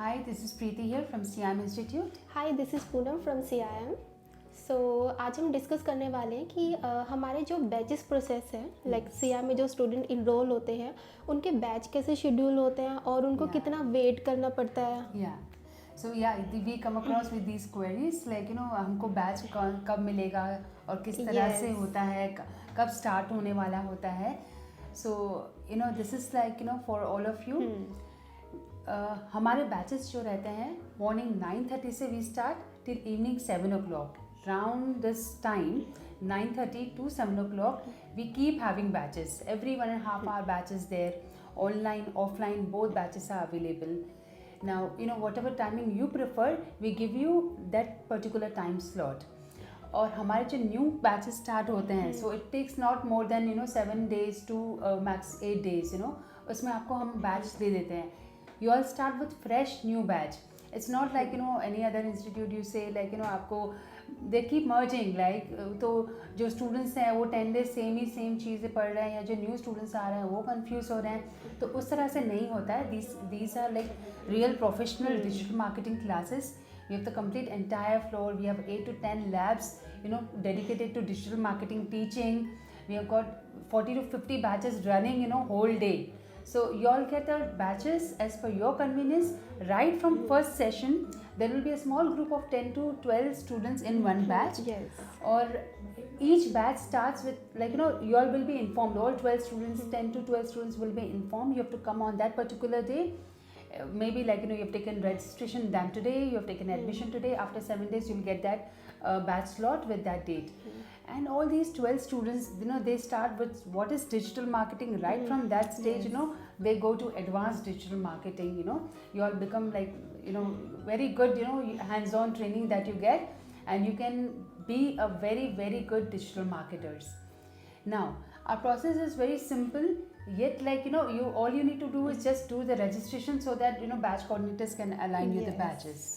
Hi, this is Preeti here from CIM Institute. Hi this is Poonam from CIM. सो आज हम discuss करने वाले हैं कि हमारे जो बैचेस प्रोसेस है लाइक CIM में जो स्टूडेंट इनरोल होते हैं उनके बैच कैसे शेड्यूल होते हैं और उनको Yeah. कितना वेट करना पड़ता है. Yeah. So we come across with these queries like हमको बैच कब मिलेगा और किस तरह से Yes. होता है, कब स्टार्ट होने वाला होता है. So this is like for all of you. हमारे बैचेस जो रहते हैं मॉर्निंग 9:30 से we start till evening 7 o'clock. Around this time 9:30 to 7 o'clock we keep having batches. Every 1.5 hour batches there. Online, offline, both batches are available. Now whatever timing you prefer, we give you that particular time slot. और हमारे जो new batches start होते हैं so it takes not more than 7 days to max 8 days. उसमें आपको हम batch दे देते हैं. You all start with fresh new batch. It's not like any other institute you say like आपको they keep merging like तो जो students हैं वो 10 days सेम चीज़ें पढ़ रहे हैं या जो new students आ रहे हैं वो confuse हो रहे हैं. तो उस तरह से नहीं होता है. These are like real professional digital marketing classes. We have the complete entire floor. We have 8 to 10 labs dedicated to digital marketing teaching. We have got 40 to 50 batches running whole day. So you all get our batches as per your convenience. Right from first session, there will be a small group of 10 to 12 students in one batch. Yes. Or each batch starts with like you all will be informed. All 12 students, 10 to 12 students will be informed. You have to come on that particular day. Maybe like you have taken registration done today. You have taken admission today. After 7 days, you'll get that batch slot with that date. And all these 12 students, they start with what is digital marketing. Right from that stage, Yes. They go to advanced digital marketing. You all become like very good hands-on training that you get, and you can be a very very good digital marketers. Now our process is very simple, yet like you all you need to do is just do the registration so that batch coordinators can align you the Yes. batches.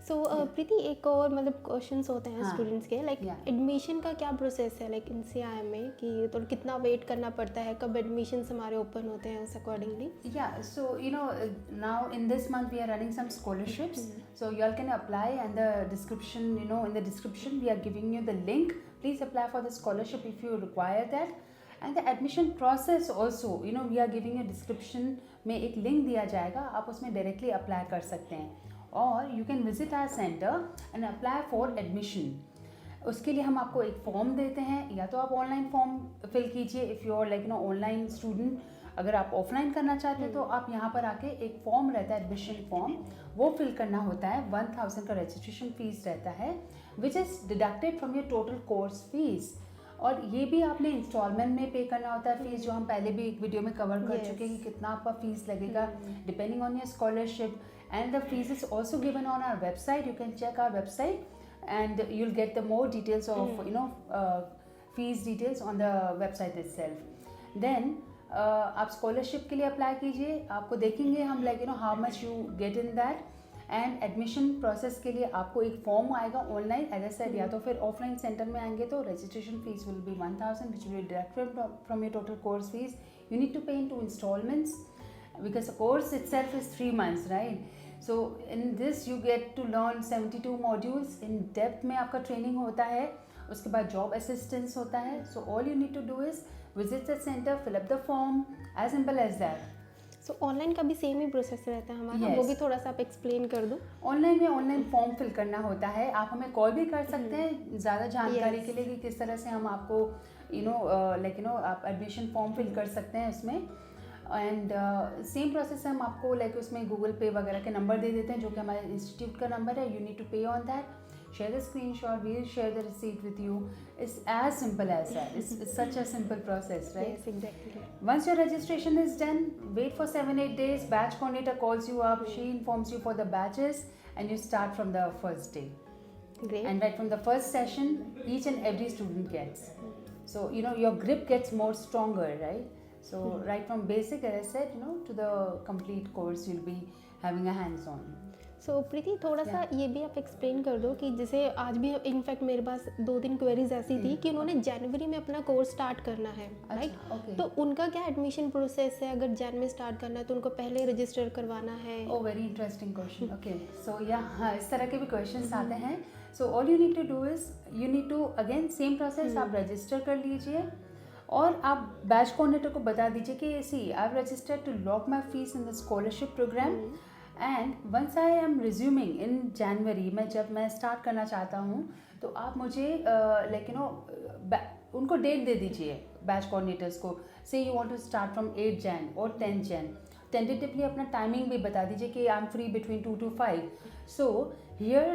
सो प्रीति एक और मतलब questions होते हैं हाँ. Students के like Yeah. Admission का क्या process है लाइक इन CIM में कि तो कितना वेट करना पड़ता है, कब एडमिशन्स हमारे ओपन होते हैं उस accordingly. Yeah, so now in this month we are running some scholarships. So you all can apply, and the description, in the description we are giving you the link. Please apply for the scholarship if you require that. And the admission process also, we are giving you description में एक link दिया जाएगा, आप उसमें directly apply कर सकते हैं. और you can visit our center and apply for admission. उसके लिए हम आपको एक फॉर्म देते हैं, या तो आप ऑनलाइन फॉर्म फिल कीजिए if you are like online student. अगर आप ऑफलाइन करना चाहते हैं तो आप यहाँ पर आके एक फॉर्म रहता है एडमिशन फॉर्म, वो फिल करना होता है. 1000 का रजिस्ट्रेशन फीस रहता है which is deducted from your total course fees. और ये भी आपने इंस्टॉलमेंट में पे करना होता है फीस, जो हम पहले भी एक वीडियो में कवर कर Yes. चुके हैं कि कितना आपका फीस लगेगा depending on your scholarship. And the fees is also given on our website. You can check our website and you'll get the more details of fees details on the website itself. Then आप scholarship के लिए apply कीजिए. आपको देखेंगे हम like how much you get in that. And admission process के लिए आपको एक फॉर्म आएगा ऑनलाइन एज आई सेड, या तो फिर ऑफलाइन सेंटर में आएंगे तो registration fees will be 1000 which will deduct from your total course fees. You need to pay in 2 installments because the course itself is 3 months, right? So in this you get to learn 72 modules. in depth में आपका training होता है, उसके बाद job assistance होता है. So all you need to do is visit the center, fill up the form, as simple as that. So online का भी सेम ही प्रोसेस रहता है हमारा. Yes. वो भी थोड़ा सा आप एक्सप्लेन कर दो. ऑनलाइन में ऑनलाइन फॉर्म फिल करना होता है. आप हमें कॉल भी कर सकते हैं ज़्यादा जानकारी Yes. के लिए कि किस तरह से हम आपको आप एडमिशन फॉर्म फिल कर सकते हैं उसमें. एंड सेम प्रोसेस हम आपको उसमें गूगल पे वगैरह के नंबर दे देते हैं जो कि हमारे इंस्टीट्यूट का नंबर है. यू नीड टू पे on that. Share the screenshot, we'll share the receipt with you. It's as simple as that. It's such a simple process, right? Yes, exactly. Once your registration is done, wait for 7-8 days. Batch coordinator calls you up. She informs you for the batches, and you start from the first day. Great. And right from the first session, each and every student gets. So your grip gets more stronger, right? So right from basic, as I said, to the complete course, you'll be having a hands-on. सो प्रीति थोड़ा सा ये भी आप explain कर दो कि जैसे आज भी इनफैक्ट मेरे पास 2-3 क्वेरीज ऐसी थी कि उन्होंने जनवरी में अपना कोर्स स्टार्ट करना है, राइट? okay. तो उनका क्या एडमिशन प्रोसेस है? अगर जन में स्टार्ट करना है तो उनको पहले रजिस्टर करवाना है? Oh, very interesting question. Okay, so हाँ, इस तरह के भी क्वेश्चंस आते हैं. So all you need to do is you need to again same process, आप रजिस्टर कर लीजिए और आप बैच कोऑर्डिनेटर को बता दीजिए कि see I have registered to lock my fees in the scholarship programme and once I am resuming in January, जब मैं स्टार्ट करना चाहता हूँ तो आप मुझे लाइक यू नो उनको डेट दे दीजिए बैच कोऑर्डिनेटर्स को. Say you want to start from 8 Jan और 10 जैन. टेंटेटिवली अपना टाइमिंग भी बता दीजिए कि I am free between 2 to 5. So here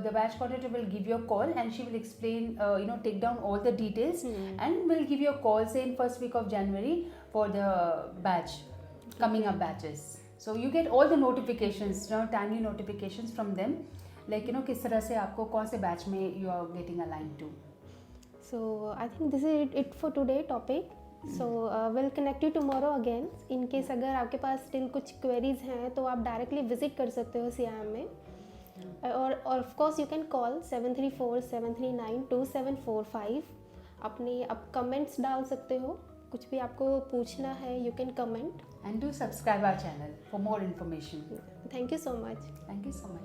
the batch coordinator will give you a call and she will explain, take down all the details and will give you a call say in first week of January for the batch, coming up batches. So you get all the notifications, timely notifications from them, like किस तरह से आपको कौन से batch में you are getting aligned to. So I think this is it for today topic. So we'll connect you tomorrow again. In case अगर आपके पास still कुछ queries हैं तो आप directly visit कर सकते हो CIM में. और of course you can call 734-739-2745. अपनी आप comments डाल सकते हो, कुछ भी आपको पूछना है you can comment. And do subscribe our channel for more information. Thank you so much. Thank you so much.